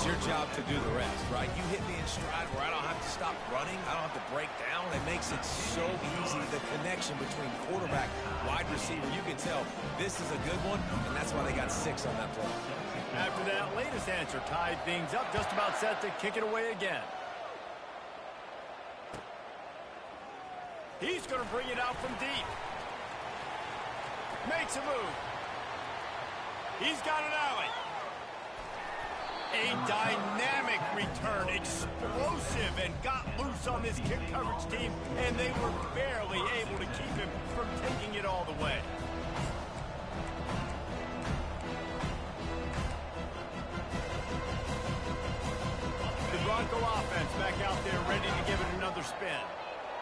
It's your job to do the rest, right? You hit me in stride where I don't have to stop running. I don't have to break down. It makes it so easy, the connection between quarterback, wide receiver. You can tell this is a good one, and that's why they got 6 on that play. After that latest answer tied things up, just about set to kick it away again. He's going to bring it out from deep. Makes a move. He's got an alley. A dynamic return, explosive, and got loose on this kick coverage team, and they were barely able to keep him from taking it all the way. The Bronco offense back out there ready to give it another spin.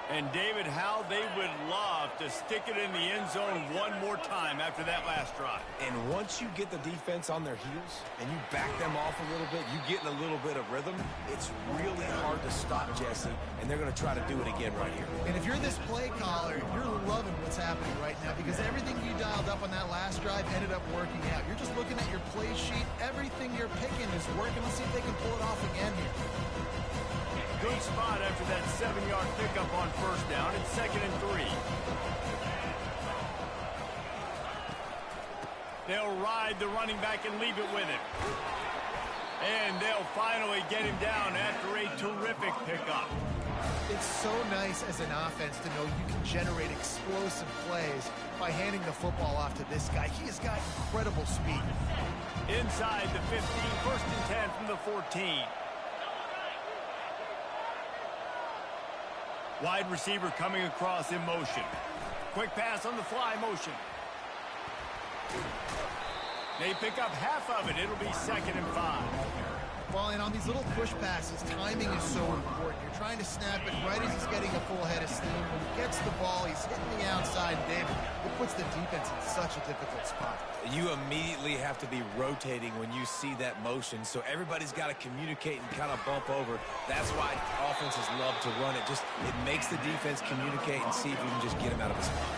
And, David, how they would love to stick it in the end zone one more time after that last drive. And once you get the defense on their heels and you back them off a little bit, you get in a little bit of rhythm, it's really hard to stop, Jesse, and they're going to try to do it again right here. And if you're this play caller, you're loving what's happening right now because everything you dialed up on that last drive ended up working out. You're just looking at your play sheet. Everything you're picking is working. Let's see if they can pull it off again here. Good spot after that 7-yard pickup on first down. It's 2nd and 3. They'll ride the running back and leave it with him. And they'll finally get him down after a terrific pickup. It's so nice as an offense to know you can generate explosive plays by handing the football off to this guy. He has got incredible speed. Inside the 15, 1st and 10 from the 14. Wide receiver coming across in motion. Quick pass on the fly motion. They pick up half of it. It'll be 2nd and 5. Well, and on these little push passes, timing is so important. You're trying to snap it right as he's getting a full head of steam. When he gets the ball, he's hitting the outside, David. It puts the defense in such a difficult spot. You immediately have to be rotating when you see that motion, so everybody's got to communicate and kind of bump over. That's why offenses love to run it. It makes the defense communicate and see if you can just get him out of his spot.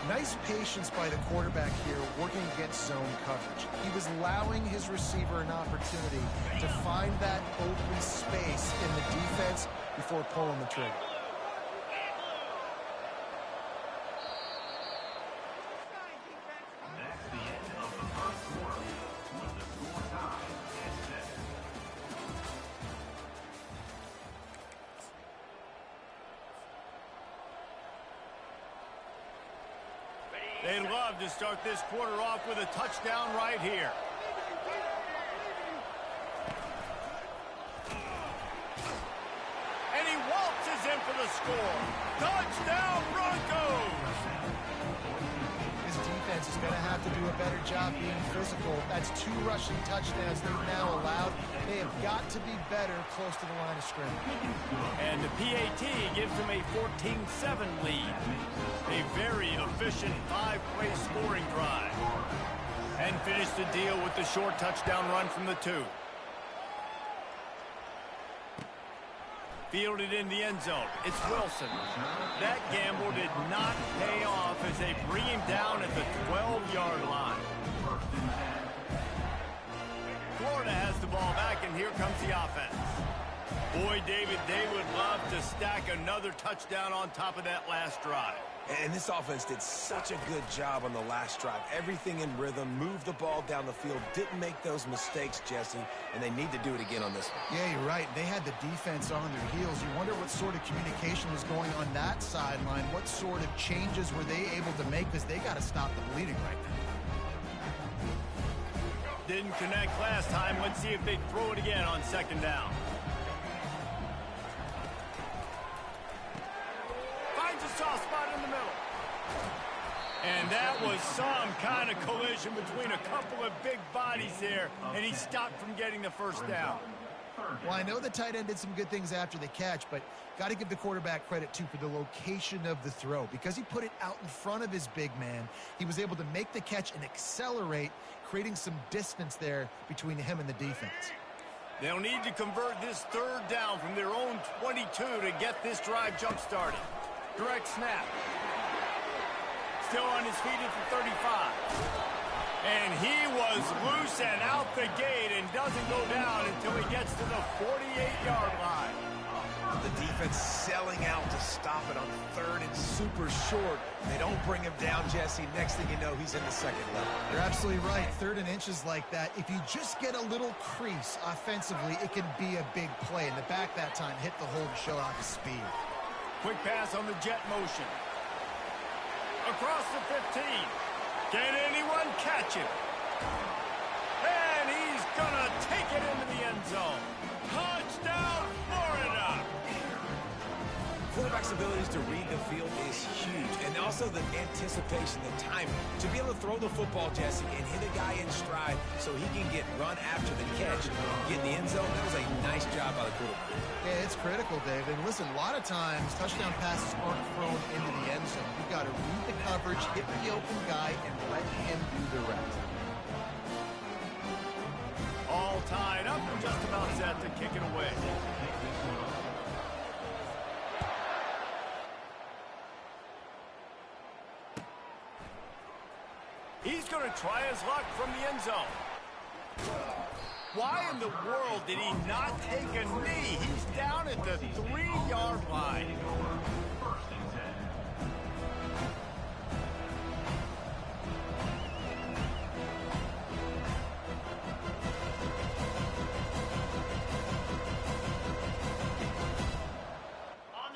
Nice patience by the quarterback here working against zone coverage. He was allowing his receiver an opportunity to find that open space in the defense before pulling the trigger. They'd love to start this quarter off with a touchdown right here. And he waltzes in for the score. Touchdown, Broncos! His defense is going to have to do a better job being physical. That's 2 rushing touchdowns they've now allowed. They have got to be better close to the line of scrimmage. And the PAT gives them a 14-7 lead. A very efficient 5-play scoring drive. And finish the deal with the short touchdown run from the 2. Fielded in the end zone. It's Wilson. That gamble did not pay off as they bring him down at the 12-yard line. Florida has the ball back, and here comes the offense. Boy, David, they would love to stack another touchdown on top of that last drive. And this offense did such a good job on the last drive. Everything in rhythm, moved the ball down the field, didn't make those mistakes, Jesse, and they need to do it again on this one. Yeah, you're right. They had the defense on their heels. You wonder what sort of communication was going on that sideline. What sort of changes were they able to make because they got to stop the bleeding right now. Didn't connect last time. Let's see if they throw it again on 2nd down. Finds a soft spot in the middle. And that was some kind of collision between a couple of big bodies there, and he stopped from getting the first down. Well, I know the tight end did some good things after the catch, but got to give the quarterback credit, too, for the location of the throw. Because he put it out in front of his big man, he was able to make the catch and accelerate, creating some distance there between him and the defense. They'll need to convert this 3rd down from their own 22 to get this drive jump-started. Direct snap. Still on his feet at the 35. And he was loose and out the gate and doesn't go down until he gets to the 48-yard line. The defense selling out to stop it on third and super short. They don't bring him down, Jesse. Next thing you know, he's in the second level. You're absolutely right. Third and inches like that, if you just get a little crease offensively, it can be a big play. And the back that time hit the hole to show off his speed. Quick pass on the jet motion. Across the 15. Can anyone catch him? And he's going to take it into the end zone. Touchdown, Florida! Quarterback's abilities to read the field is huge, and also the anticipation, the timing. To be able to throw the football, Jesse, and hit a guy in stride so he can get run after the catch, get in the end zone, that was a nice job by the quarterback. Yeah, it's critical, David. And listen, a lot of times, touchdown passes aren't thrown into the end zone. You've got to read the coverage, hit the open guy, and let him do the rest. All tied up and just about set to kick it away. He's going to try his luck from the end zone. Why in the world did he not take a knee? He's down at the 3-yard line.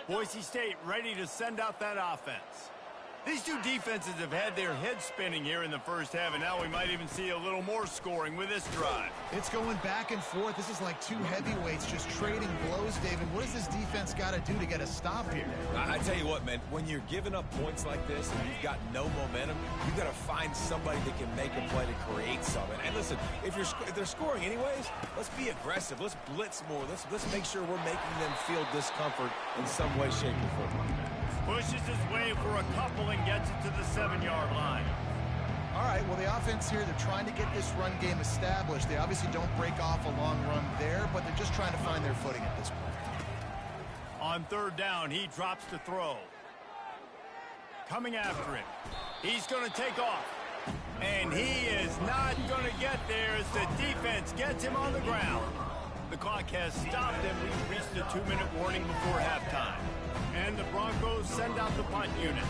Boise State ready to send out that offense. These two defenses have had their heads spinning here in the first half, and now we might even see a little more scoring with this drive. It's going back and forth. This is like two heavyweights just trading blows, David. What does this defense got to do to get a stop here? I tell you what, man, when you're giving up points like this and you've got no momentum, you've got to find somebody that can make a play to create something. And listen, if they're scoring anyways, let's be aggressive. Let's blitz more. Let's make sure we're making them feel discomfort in some way, shape, or form. Pushes his way for a couple and gets it to the 7-yard line. All right, well, the offense here, they're trying to get this run game established. They obviously don't break off a long run there, but they're just trying to find their footing at this point. On third down, he drops to throw. Coming after him. He's going to take off. And he is not going to get there as the defense gets him on the ground. The clock has stopped, and we've reached the 2-minute warning before halftime. And the Broncos send out the punt unit.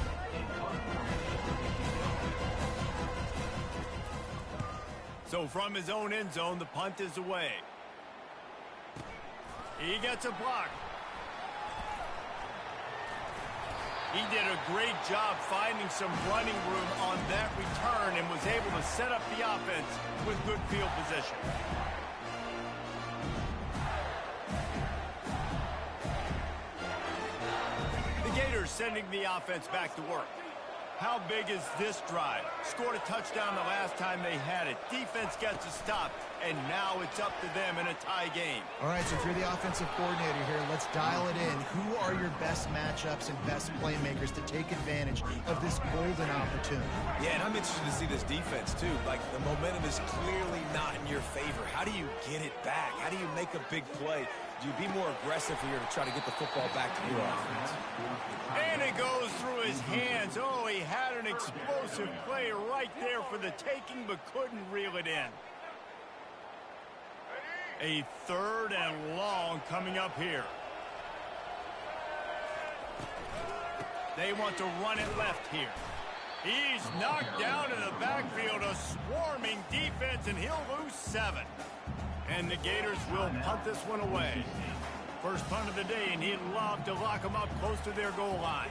So from his own end zone, the punt is away. He gets a block. He did a great job finding some running room on that return and was able to set up the offense with good field position. Gators sending the offense back to work. How big is this drive? Scored a touchdown the last time they had it. Defense gets a stop, and now it's up to them in a tie game. All right, so if you're the offensive coordinator here, let's dial it in. Who are your best matchups and best playmakers to take advantage of this golden opportunity? Yeah, and I'm interested to see this defense, too. Like, the momentum is clearly not in your favor. How do you get it back? How do you make a big play? Do you be more aggressive here to try to get the football back to your offense? And it goes through his hands. Oh, he had an explosive play right there for the taking, but couldn't reel it in. A third and long coming up here. They want to run it left here. He's knocked down in the backfield, a swarming defense, and he'll lose 7. And the Gators will punt this one away. First punt of the day, and he'd love to lock them up close to their goal line.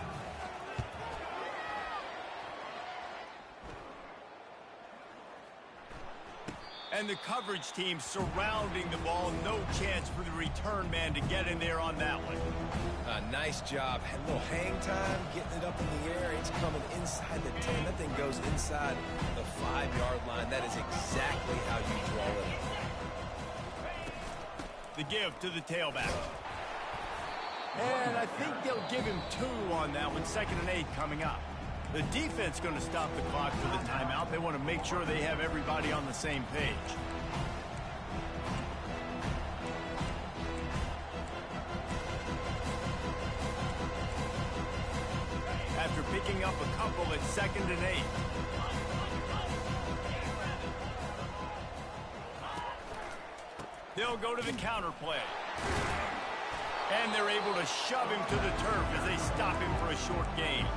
And the coverage team surrounding the ball. No chance for the return man to get in there on that one. Nice job. A little hang time, getting it up in the air. It's coming inside the 10. That thing goes inside the 5-yard line. That is exactly how you draw it up. The give to the tailback. And I think they'll give him 2 on that one. 2nd and 8 coming up. The defense going to stop the clock for the timeout. They want to make sure they have everybody on the same page. After picking up a couple at 2nd and 8. They'll go to the counter play. And they're able to shove him to the turf as they stop him for a short gain.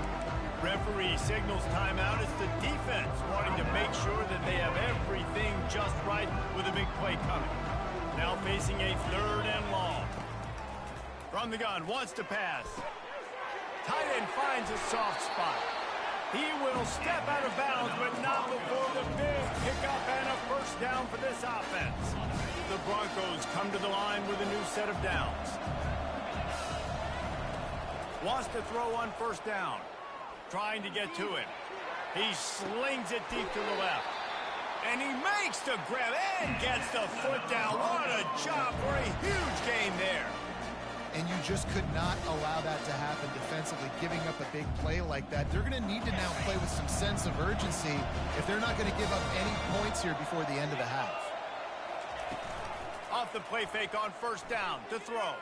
Referee signals timeout. It's the defense wanting to make sure that they have everything just right with a big play coming. Now facing a 3rd and long. From the gun, wants to pass. Tight end finds a soft spot. He will step out of bounds, but not before the big pickup and a first down for this offense. The Broncos come to the line with a new set of downs. Wants to throw on first down. Trying to get to him. He slings it deep to the left. And he makes the grab and gets the foot down. What a job for a huge gain there. And you just could not allow that to happen defensively, giving up a big play like that. They're going to need to now play with some sense of urgency if they're not going to give up any points here before the end of the half. Off the play fake on first down to throw.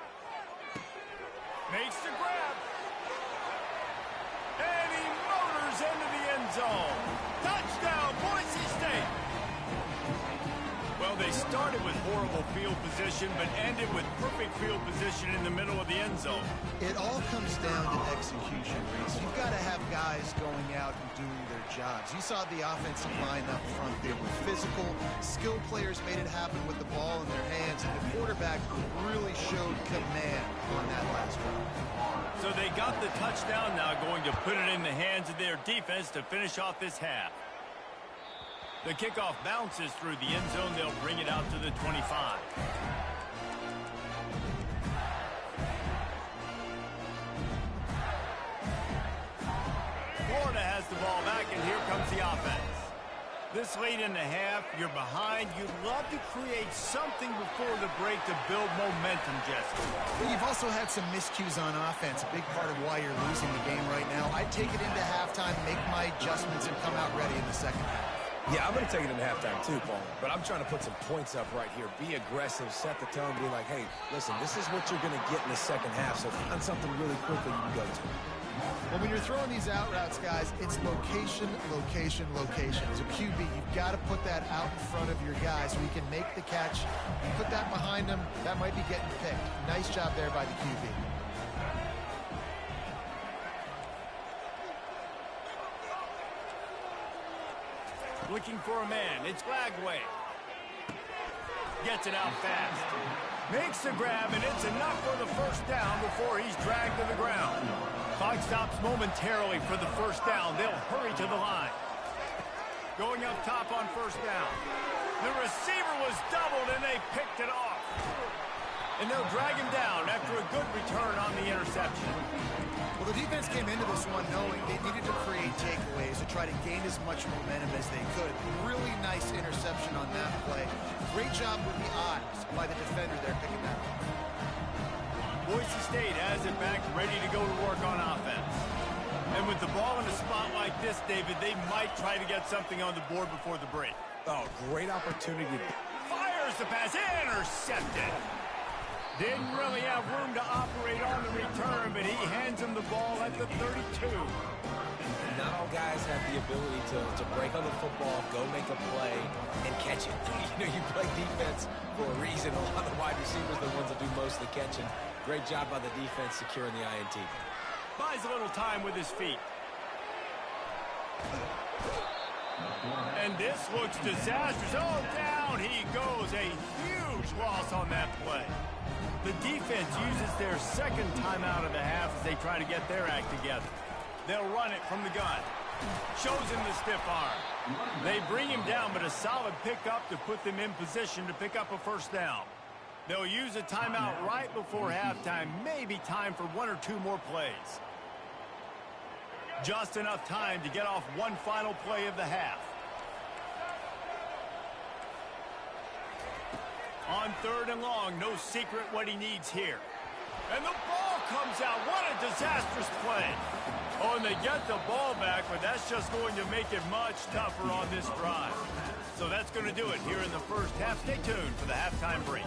Makes the grab. And he motors into the end zone. Touchdown, Boise State. Well, they started with horrible field position, but ended with perfect field position in the middle of the end zone. It all comes down to execution, Reese. You've got to have guys going out and doing their jobs. You saw the offensive line up front. They were physical. Skilled players made it happen with the ball in their hands, and the quarterback really showed command on that last drive. So they got the touchdown, now going to put it in the hands of their defense to finish off this half. The kickoff bounces through the end zone. They'll bring it out to the 25. Florida has the ball back, and here comes the offense. This late in the half, you're behind. You'd love to create something before the break to build momentum, Jesse. Well, you've also had some miscues on offense, a big part of why you're losing the game right now. I'd take it into halftime, make my adjustments, and come out ready in the second half. Yeah, I'm going to take it into halftime too, Paul. But I'm trying to put some points up right here. Be aggressive, set the tone, be like, hey, listen, this is what you're going to get in the second half, so find something really quickly you can go to. Well, when you're throwing these out routes, guys, it's location, location, location. As a QB, you've got to put that out in front of your guy so he can make the catch. You put that behind him, that might be getting picked. Nice job there by the QB. Looking for a man. It's Glagway. Gets it out fast. Makes the grab, and it's enough for the first down before he's dragged to the ground. Clock stops momentarily for the first down. They'll hurry to the line. Going up top on first down. The receiver was doubled, and they picked it off. And they'll drag him down after a good return on the interception. Well, the defense came into this one knowing they needed to create takeaways to try to gain as much momentum as they could. Really nice interception on that play. Great job with the eyes by the defender there picking that up. Boise State has it back, ready to go to work on offense. And with the ball in a spot like this, David, they might try to get something on the board before the break. Oh, great opportunity. Fires the pass, intercepted. Didn't really have room to operate on the return, but he hands him the ball at the 32. Not all guys have the ability to break on the football, go make a play, and catch it. You know, you play defense for a reason. A lot of the wide receivers are the ones that do most of the catching. Great job by the defense securing the INT. Buys a little time with his feet. And this looks disastrous. Oh, down he goes. A huge loss on that play. The defense uses their second timeout of the half as they try to get their act together. They'll run it from the gun. Shows him the stiff arm. They bring him down, but a solid pickup to put them in position to pick up a first down. They'll use a timeout right before halftime. Maybe time for one or two more plays. Just enough time to get off one final play of the half. On third and long, no secret what he needs here. And the ball comes out. What a disastrous play. Oh, and they get the ball back, but that's just going to make it much tougher on this drive. So that's going to do it here in the first half. Stay tuned for the halftime break.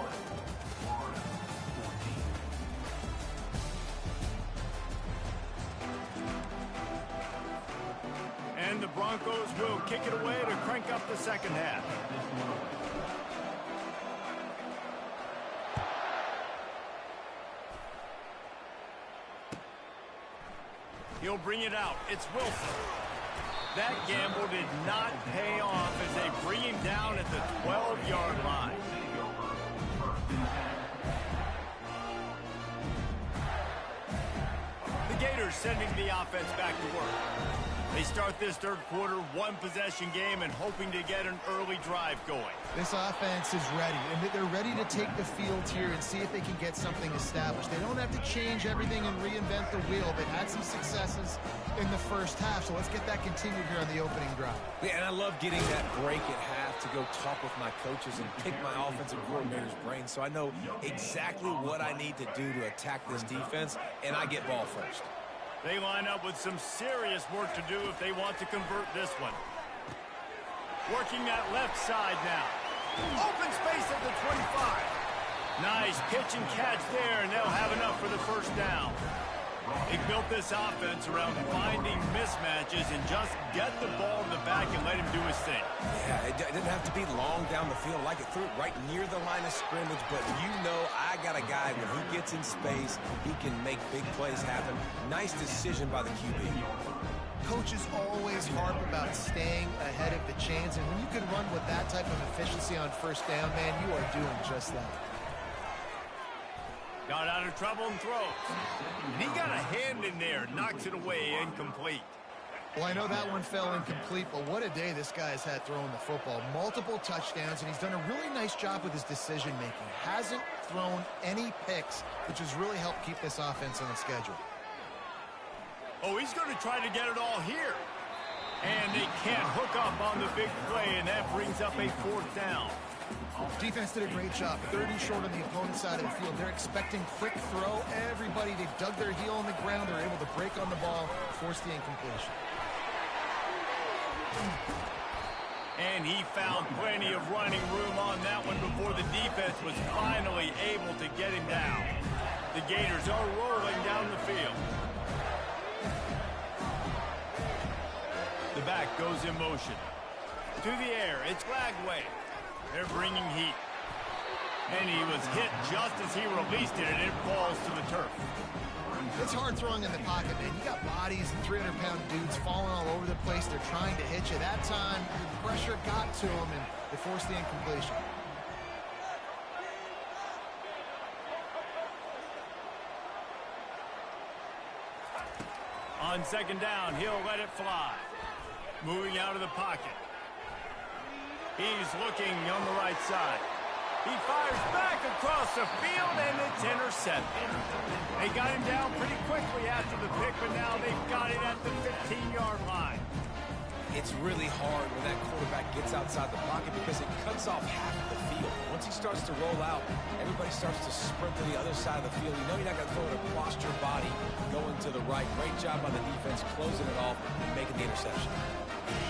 And the Broncos will kick it away to crank up the second half. He'll bring it out. It's Wilson. That gamble did not pay off as they bring him down at the 12-yard line. The Gators sending the offense back to work. They start this third quarter, one-possession game, and hoping to get an early drive going. This offense is ready, and they're ready to take the field here and see if they can get something established. They don't have to change everything and reinvent the wheel. They've had some successes in the first half, so let's get that continued here on the opening drive. Yeah, and I love getting that break at half to go talk with my coaches and pick my offensive coordinator's brain so I know exactly what I need to do to attack this defense, and I get ball first. They line up with some serious work to do if they want to convert this one. Working that left side now. Open space at the 25. Nice pitch and catch there, and they'll have enough for the first down. They built this offense around finding mismatches and just get the ball in the back and let him do his thing. Yeah, it didn't have to be long down the field. Like it threw it right near the line of scrimmage, but you know I got a guy when he gets in space, he can make big plays happen. Nice decision by the QB. Coaches always harp about staying ahead of the chains, and when you can run with that type of efficiency on first down, man, you are doing just that. Got out of trouble and throws. He got a hand in there, knocks it away, incomplete. Well, I know that one fell incomplete, but what a day this guy has had throwing the football. Multiple touchdowns, and he's done a really nice job with his decision-making. Hasn't thrown any picks, which has really helped keep this offense on schedule. Oh, he's going to try to get it all here. And they can't hook up on the big play, and that brings up a fourth down. Defense did a great job. 30 short on the opponent's side of the field. They're expecting quick throw. Everybody, they dug their heel on the ground. They're able to break on the ball, force the incompletion. And he found plenty of running room on that one before the defense was finally able to get him down. The Gators are rolling down the field. The back goes in motion. To the air, it's Lagway. They're bringing heat. And he was hit just as he released it, and it falls to the turf. It's hard throwing in the pocket, man. You got bodies and 300-pound dudes falling all over the place. They're trying to hit you. That time, the pressure got to him, and they forced the incompletion. On second down, he'll let it fly. Moving out of the pocket. He's looking on the right side. He fires back across the field, and it's intercepted. They got him down pretty quickly after the pick, but now they've got it at the 15-yard line. It's really hard when that quarterback gets outside the pocket because it cuts off half of the field. Once he starts to roll out, everybody starts to sprint to the other side of the field. You know you're not going to throw it across your body going to the right. Great job by the defense closing it off and making the interception.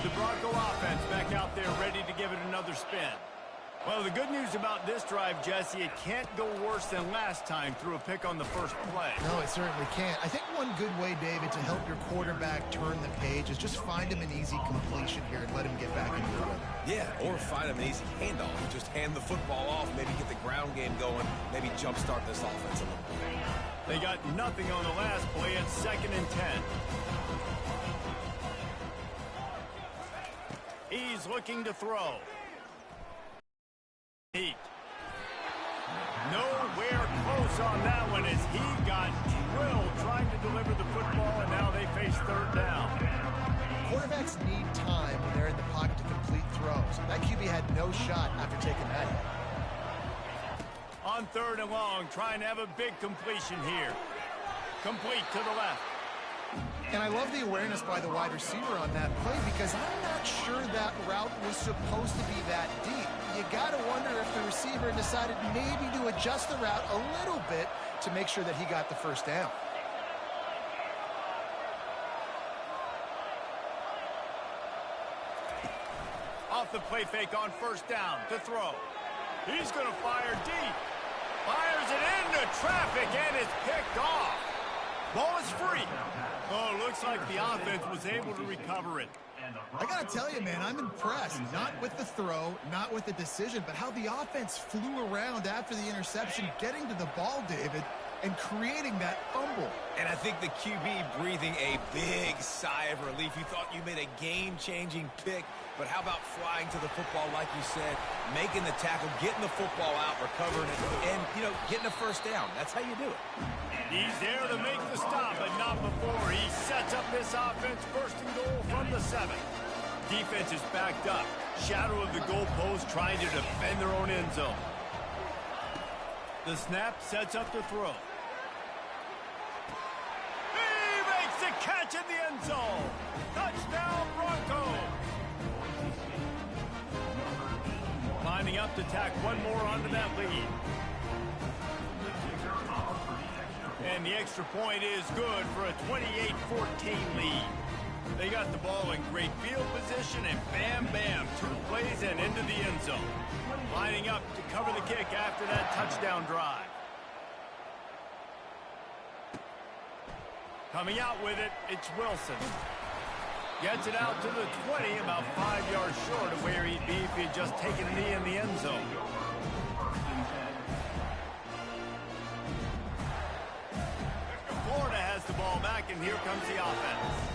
The Bronco offense back out there ready to give it another spin. Well, the good news about this drive, Jesse, it can't go worse than last time through a pick on the first play. No, it certainly can't. I think one good way, David, to help your quarterback turn the page is just find him an easy completion here and let him get back into the rhythm. Yeah, or find him an easy handoff. Just hand the football off, maybe get the ground game going, maybe jumpstart this offense a little bit. They got nothing on the last play. It's 2nd and 10. He's looking to throw. Heat. Nowhere close on that one as he got drilled trying to deliver the football, and now they face third down. Quarterbacks need time when they're in the pocket to complete throws. That QB had no shot after taking that hit. On 3rd and long, trying to have a big completion here. Complete to the left. And I love the awareness by the wide receiver on that play because I'm not sure that route was supposed to be that deep. You got to wonder if the receiver decided maybe to adjust the route a little bit to make sure that he got the first down. Off the play fake on 1st down to throw. He's going to fire deep. Fires it into traffic, and it's picked off. Ball is free. Oh, looks like the offense was able to recover it. I got to tell you, man, I'm impressed. Not with the throw, not with the decision, but how the offense flew around after the interception, getting to the ball, David. and creating that fumble. And I think the QB breathing a big sigh of relief. You thought you made a game-changing pick, but how about flying to the football, like you said, making the tackle, getting the football out, recovering it, and, you know, getting a first down. That's how you do it. He's there to make the stop, but not before. He sets up this offense, first and goal from the 7. Defense is backed up. Shadow of the goalpost, trying to defend their own end zone. The snap sets up the throw. He makes the catch in the end zone. Touchdown, Broncos. Lining up to tack one more onto that lead. And the extra point is good for a 28-14 lead. They got the ball in great field position, and bam, bam, 2 plays and into the end zone. Lining up to cover the kick after that touchdown drive. Coming out with it, it's Wilson. Gets it out to the 20, about 5 yards short of where he'd be if he had just taken a knee in the end zone. Florida has the ball back, and here comes the offense.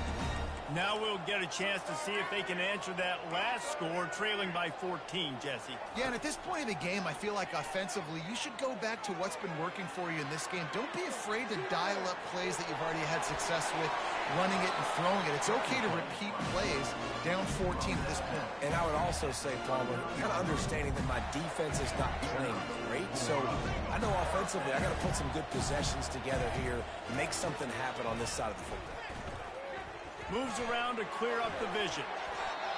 Now we'll get a chance to see if they can answer that last score, trailing by 14, Jesse. Yeah, and at this point in the game, I feel like offensively, you should go back to what's been working for you in this game. Don't be afraid to dial up plays that you've already had success with, running it and throwing it. It's okay to repeat plays down 14 at this point. And I would also say, Palmer, kind of understanding that my defense is not playing great, so I know offensively I got to put some good possessions together here, make something happen on this side of the football. Moves around to clear up the vision.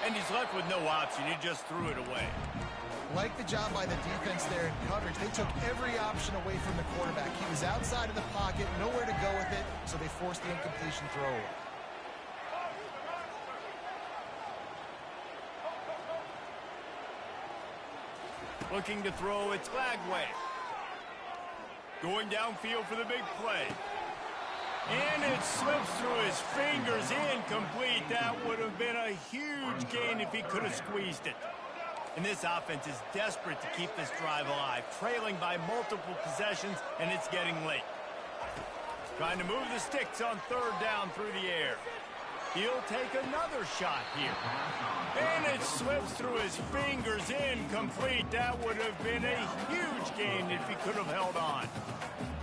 And he's left with no option. He just threw it away. Like the job by the defense there in coverage. They took every option away from the quarterback. He was outside of the pocket, nowhere to go with it, so they forced the incompletion throw away. Looking to throw, it's Lagway. Going downfield for the big play. And it slips through his fingers, incomplete. That would have been a huge gain if he could have squeezed it. And this offense is desperate to keep this drive alive, trailing by multiple possessions, and it's getting late. Trying to move the sticks on 3rd down through the air. He'll take another shot here. And it slips through his fingers, incomplete. That would have been a huge gain if he could have held on.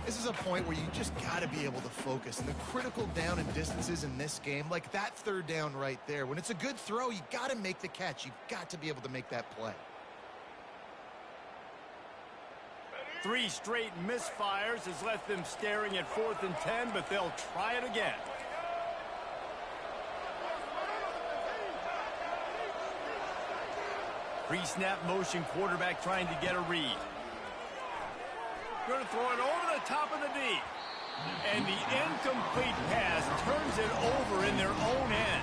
This is a point where you just got to be able to focus. And the critical down and distances in this game, like that 3rd down right there, when it's a good throw, you got to make the catch. You've got to be able to make that play. 3 straight misfires has left them staring at 4th and 10, but they'll try it again. Pre-snap motion, quarterback trying to get a read. Going to throw it over the top of the D. And the incomplete pass turns it over in their own end.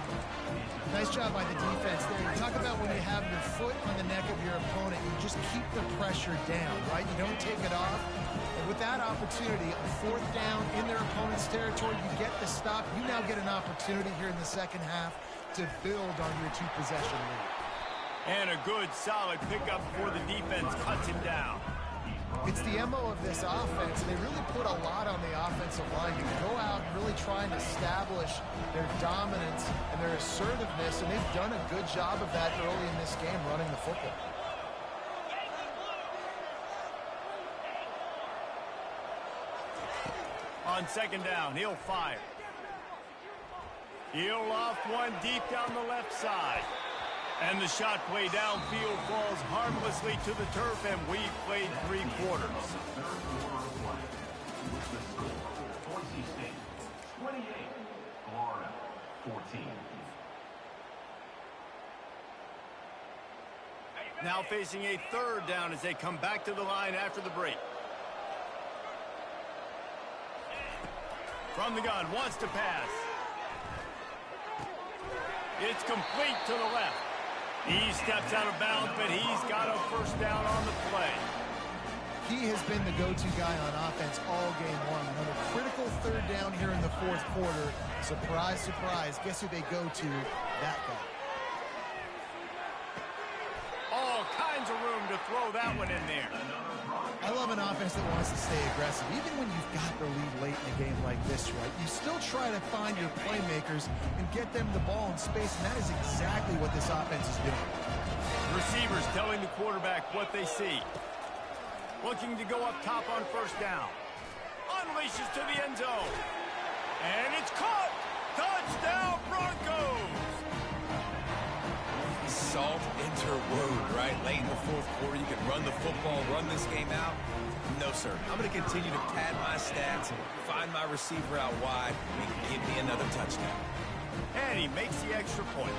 Nice job by the defense there. You talk about when you have your foot on the neck of your opponent, you just keep the pressure down, right? You don't take it off. And with that opportunity, a 4th down in their opponent's territory, you get the stop. You now get an opportunity here in the second half to build on your 2-possession lead. And a good, solid pickup before the defense cuts him down. It's the MO of this offense, and they really put a lot on the offensive line to go out and really try and establish their dominance and their assertiveness, and they've done a good job of that early in this game, running the football. On 2nd down, he'll fire. He'll loft one deep down the left side. And the shot play downfield falls harmlessly to the turf, and we've played 3 quarters. 28, Florida, 14. Now facing a 3rd down as they come back to the line after the break. From the gun, wants to pass. It's complete to the left. He steps out of bounds, but he's got a 1st down on the play. He has been the go-to guy on offense all game long. Another critical 3rd down here in the 4th quarter. Surprise, surprise. Guess who they go to? That guy. All kinds of room to throw that one in there. I love an offense that wants to stay aggressive. Even when you've got the lead late in a game like this, right, you still try to find your playmakers and get them the ball in space, and that is exactly what this offense is doing. Receivers telling the quarterback what they see. Looking to go up top on first down. Unleashes to the end zone. And it's caught! Touchdown, Broncos! Salt interwove, right? Late in the fourth quarter, you can run the football, run this game out. No, sir. I'm going to continue to pad my stats, find my receiver out wide, and give me another touchdown. And he makes the extra point.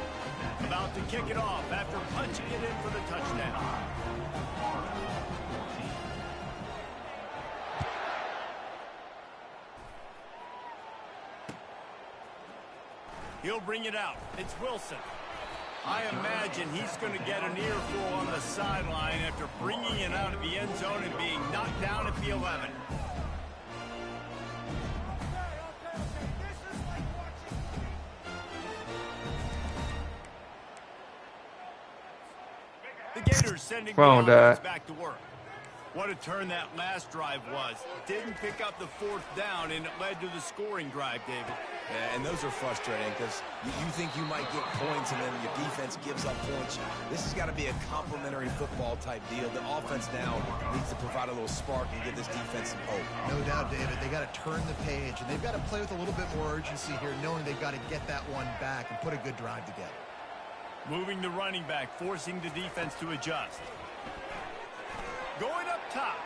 About to kick it off after punching it in for the touchdown. He'll bring it out. It's Wilson. I imagine he's going to get an earful on the sideline after bringing it out of the end zone and being knocked down at the 11. The Gators sending the offense back to work. What a turn that last drive was. Didn't pick up the fourth down, and it led to the scoring drive, David. Yeah, and those are frustrating because you think you might get points and then your defense gives up points. This has got to be a complementary football type deal. The offense now needs to provide a little spark and give this defense some hope. No doubt, David. They got to turn the page, and they've got to play with a little bit more urgency here, knowing they've got to get that one back and put a good drive together. Moving the running back, forcing the defense to adjust. Going up top.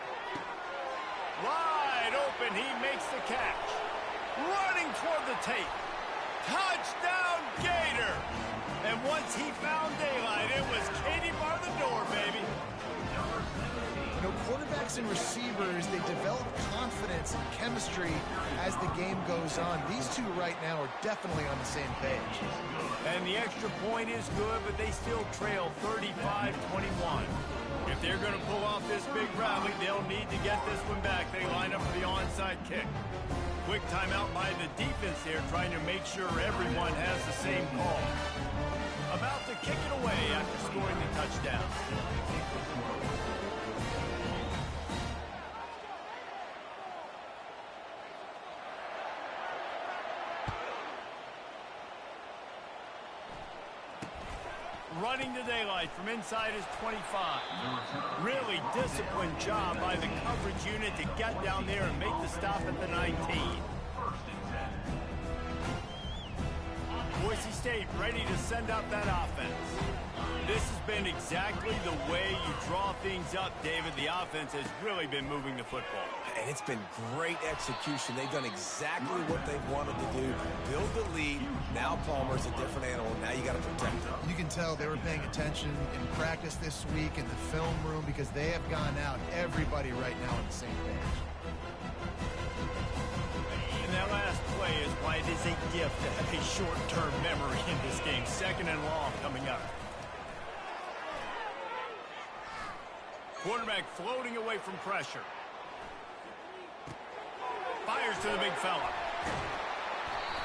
Wide open, he makes the catch. Running toward the tape. Touchdown, Gator! And once he found daylight, it was Katie bar the door, baby. You know, quarterbacks and receivers, they develop confidence and chemistry as the game goes on. These two right now are definitely on the same page. And the extra point is good, but they still trail 35-21. If they're going to pull off this big rally, they'll need to get this one back. They line up for the onside kick. Quick timeout by the defense there, trying to make sure everyone has the same call. About to kick it away after scoring the touchdown. Running to daylight from inside his 25. Really disciplined job by the coverage unit to get down there and make the stop at the 19. Boise State ready to send up that offense. This has been exactly the way you draw things up, David. The offense has really been moving the football. And it's been great execution. They've done exactly what they've wanted to do. Build the lead. Now Palmer's a different animal. Now you got to protect him. You can tell they were paying attention in practice this week in the film room because they have gone out, everybody right now on the same page. And that last play is why it is a gift to have a short-term memory in this game. Second and long coming up. Quarterback floating away from pressure. Fires to the big fella.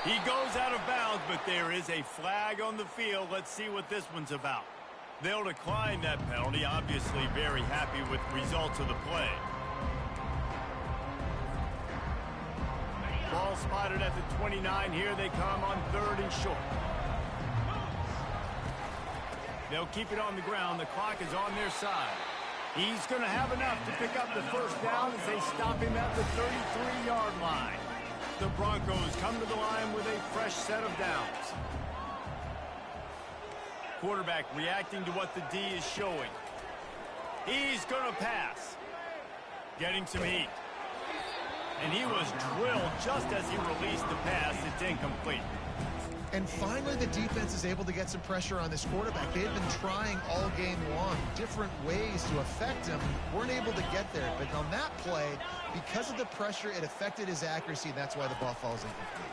He goes out of bounds, but there is a flag on the field. Let's see what this one's about. They'll decline that penalty. Obviously very happy with the results of the play. Ball spotted at the 29. Here they come on third and short. They'll keep it on the ground. The clock is on their side. He's going to have enough to pick up the first down as they stop him at the 33-yard line. The Broncos come to the line with a fresh set of downs. Quarterback reacting to what the D is showing. He's going to pass. Getting some heat. And he was drilled just as he released the pass. It's incomplete. And finally, the defense is able to get some pressure on this quarterback. They had been trying all game long, different ways to affect him. Weren't able to get there. But on that play, because of the pressure, it affected his accuracy, and that's why the ball falls incomplete.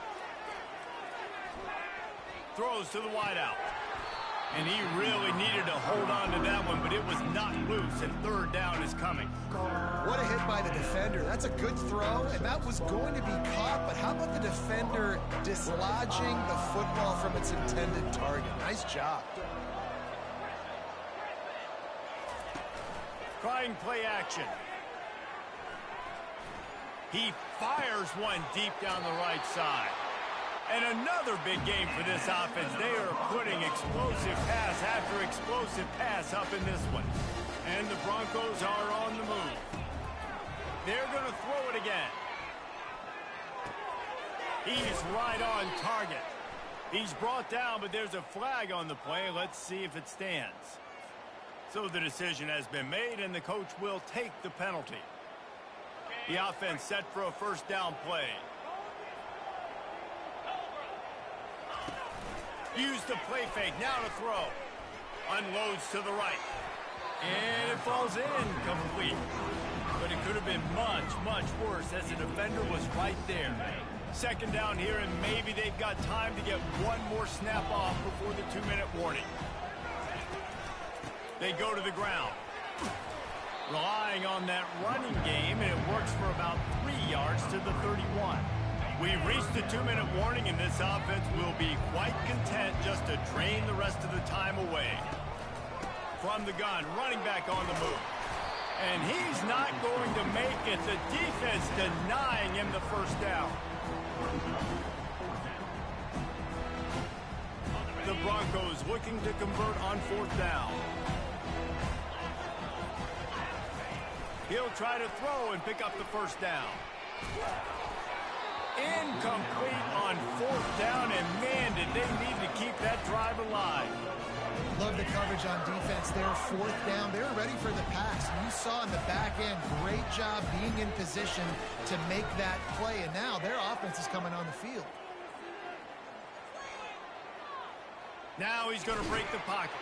Throws to the wideout. And he really needed to hold on to that one, but it was not loose, and third down is coming. What a hit by the defender. That's a good throw, and that was going to be caught, but how about the defender dislodging the football from its intended target? Nice job. Trying play action. He fires one deep down the right side. And another big game for this offense. They are putting explosive pass after explosive pass up in this one. And the Broncos are on the move. They're going to throw it again. He's right on target. He's brought down, but there's a flag on the play. Let's see if it stands. So the decision has been made, and the coach will take the penalty. The offense set for a first down play. Use the play fake, now to throw. Unloads to the right. And it falls in, complete. But it could have been much, much worse as the defender was right there. Second down here, and maybe they've got time to get one more snap off before the 2-minute warning. They go to the ground. Relying on that running game, and it works for about 3 yards to the 31. We've reached the 2-minute warning, and this offense will be quite content just to drain the rest of the time away. From the gun, running back on the move. And he's not going to make it. The defense denying him the first down. The Broncos looking to convert on fourth down. He'll try to throw and pick up the first down. Incomplete on fourth down, and man, did they need to keep that drive alive. Love the coverage on defense there. Fourth down, they were ready for the pass. And you saw in the back end, great job being in position to make that play. And now their offense is coming on the field. Now he's going to break the pocket.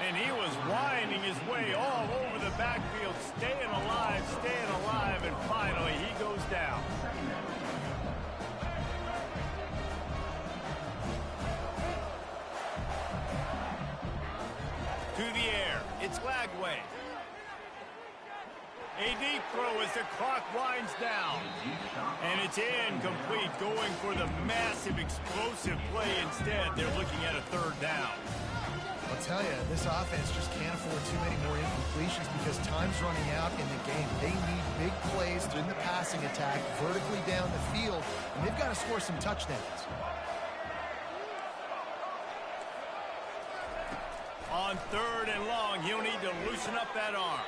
And he was winding his way all over the backfield, staying alive, and finally he goes down. To the air, it's Lagway. A deep throw as the clock winds down. And it's incomplete, going for the massive explosive play instead. They're looking at a third down. I'll tell you, this offense just can't afford too many more incompletions because time's running out in the game. They need big plays in the passing attack, vertically down the field, and they've got to score some touchdowns. On third and long, he'll need to loosen up that arm.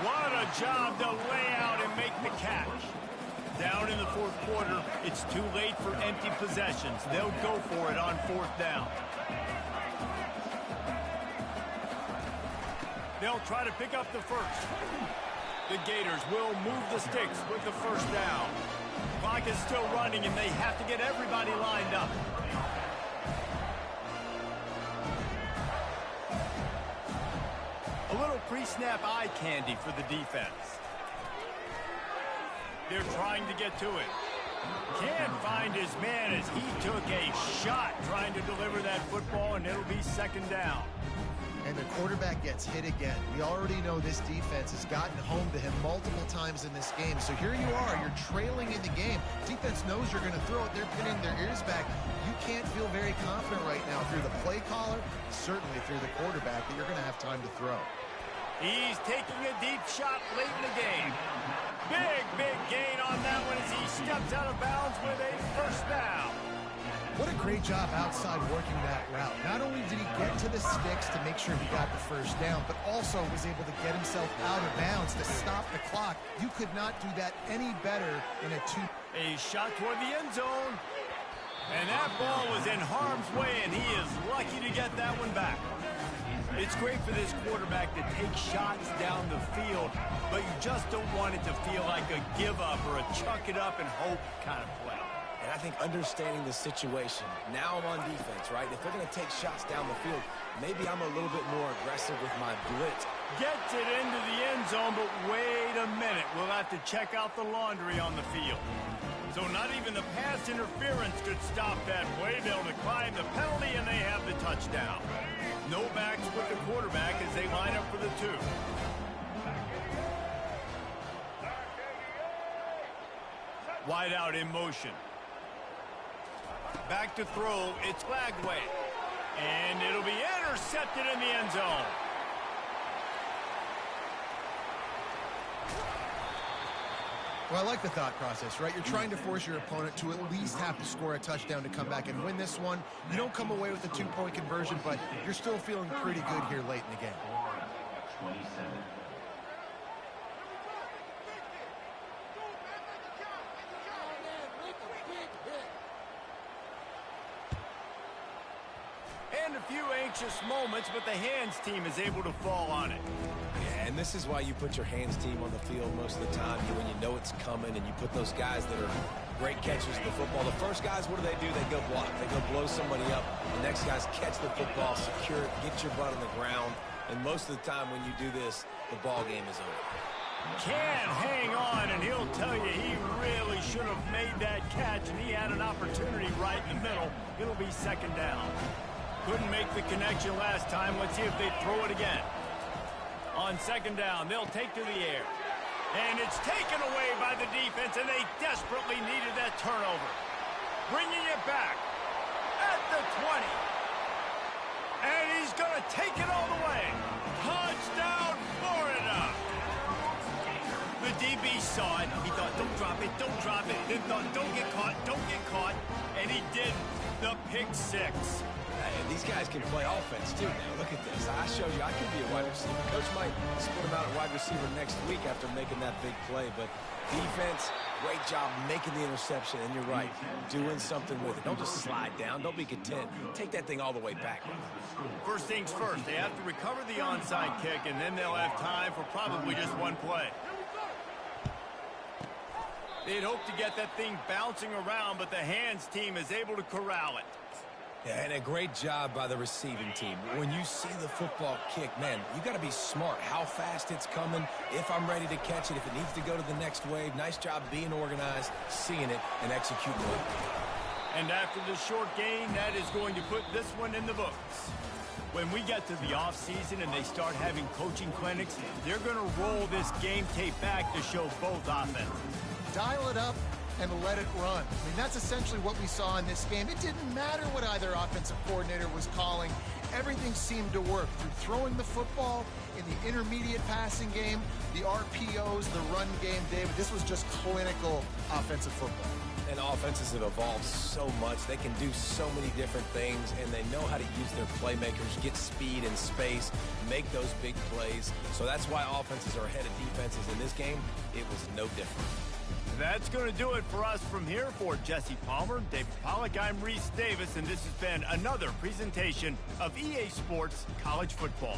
What a job to lay out and make the catch. Down in the fourth quarter, it's too late for empty possessions. They'll go for it on fourth down. They'll try to pick up the first. The Gators will move the sticks with the first down. Clock is still running, and they have to get everybody lined up. A little pre-snap eye candy for the defense. They're trying to get to it. Can't find his man as he took a shot trying to deliver that football, and it'll be second down. And the quarterback gets hit again. We already know this defense has gotten home to him multiple times in this game. So here you are, you're trailing in the game. Defense knows you're going to throw it. They're pinning their ears back. You can't feel very confident right now through the play caller, certainly through the quarterback, that you're going to have time to throw. He's taking a deep shot late in the game. Big gain on that one as he steps out of bounds with a first down. What a great job outside working that route. Not only did he get to the sticks to make sure he got the first down, but also was able to get himself out of bounds to stop the clock. You could not do that any better in a two. A shot toward the end zone. And that ball was in harm's way, and he is lucky to get that one back. It's great for this quarterback to take shots down the field, but you just don't want it to feel like a give-up or a chuck it up and hope kind of play. And I think understanding the situation, now I'm on defense, right? If they're going to take shots down the field, maybe I'm a little bit more aggressive with my blitz. Gets it into the end zone, but wait a minute. We'll have to check out the laundry on the field. So not even the pass interference could stop that play. They'll decline the penalty, and they have the touchdown. No backs with the quarterback as they line up for the two. Wide out in motion. Back to throw, it's Lagway. And it'll be intercepted in the end zone. Well, I like the thought process, right? You're trying to force your opponent to at least have to score a touchdown to come back and win this one. You don't come away with a 2-point conversion, but you're still feeling pretty good here late in the game. Florida, 27. And a few anxious moments, but the hands team is able to fall on it. Yeah, and this is why you put your hands team on the field most of the time, when you know it's coming, and you put those guys that are great catchers of the football. The first guys, what do? They go block. They go blow somebody up. The next guys catch the football, secure it, get your butt on the ground. And most of the time when you do this, the ball game is over. Can't hang on, and he'll tell you he really should have made that catch, and he had an opportunity right in the middle. It'll be second down. Couldn't make the connection last time. Let's see if they throw it again. On second down, they'll take to the air. And it's taken away by the defense, and they desperately needed that turnover. Bringing it back at the 20. And he's going to take it all the way. Touchdown, Florida. The DB saw it. He thought, don't drop it, don't drop it. Then thought, don't get caught, don't get caught. And he did the pick six. And these guys can play offense, too, now. Look at this. I showed you I could be a wide receiver. Coach might split him out at wide receiver next week after making that big play. But defense, great job making the interception. And you're right, doing something with it. Don't just slide down. Don't be content. Take that thing all the way back. First things first, they have to recover the onside kick, and then they'll have time for probably just one play. They'd hope to get that thing bouncing around, but the hands team is able to corral it. Yeah, and a great job by the receiving team. When you see the football kick, man, you got to be smart. How fast it's coming, if I'm ready to catch it, if it needs to go to the next wave. Nice job being organized, seeing it, and executing it. And after the short gain, that is going to put this one in the books. When we get to the offseason and they start having coaching clinics, they're going to roll this game tape back to show both offenses. Dial it up and let it run. I mean, that's essentially what we saw in this game. It didn't matter what either offensive coordinator was calling. Everything seemed to work through throwing the football, in the intermediate passing game, the RPOs, the run game. David, this was just clinical offensive football. And offenses have evolved so much. They can do so many different things, and they know how to use their playmakers, get speed and space, make those big plays. So that's why offenses are ahead of defenses. In this game, it was no different. That's going to do it for us from here. For Jesse Palmer, David Pollack, I'm Reese Davis, and this has been another presentation of EA Sports College Football.